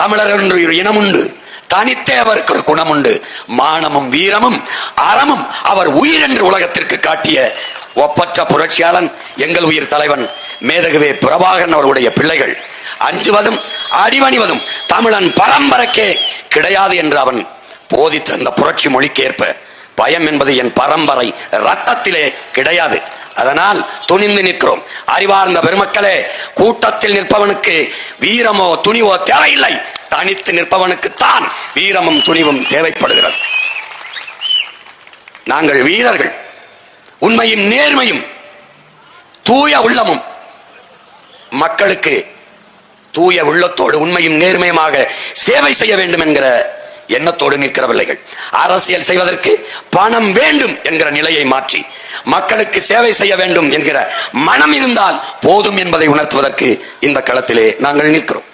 தமிழர் என்று ஒரு இனம் உண்டு, தனித்தே அவருக்கு ஒரு குணம் உண்டு. மானமும் வீரமும் அறமும் அவர் உயிர் என்று உலகத்திற்கு காட்டிய ஒப்பற்ற புரட்சியாளன் எங்கள் உயிர் தலைவன் மேதகுவே பிரபாகரன் அவர்களுடைய பிள்ளைகள். அஞ்சுவதும் அடிபணிவதும் தமிழன் பரம்பரைக்கே கிடையாது என்று அவன் போதித்த அந்த புரட்சி மொழிக்கேற்ப பயம் என்பது என் பரம்பரை ரத்தத்திலே கிடையாது. அதனால் துணிந்து நிற்கிறோம். அறிவார்ந்த பெருமக்களே, கூட்டத்தில் நிற்பவனுக்கு வீரமோ துணிவோ தேவையில்லை, தனித்து நிற்பவனுக்கு தான் வீரமும் துணிவும் தேவைப்படுகிறது. நாங்கள் வீரர்கள். உண்மையும் நேர்மையும் தூய உள்ளமும் மக்களுக்கு தூய உள்ளத்தோடு உண்மையும் நேர்மையுமாக சேவை செய்ய வேண்டும் என்கிற எண்ணத்தோடு நிற்கிற பிள்ளைகள். அரசியல் செய்வதற்கு பணம் வேண்டும் என்கிற நிலையை மாற்றி மக்களுக்கு சேவை செய்ய வேண்டும் என்கிற மனம் இருந்தால் போதும் என்பதை உணர்த்துவதற்கு இந்த களத்திலே நாங்கள் நிற்கிறோம்.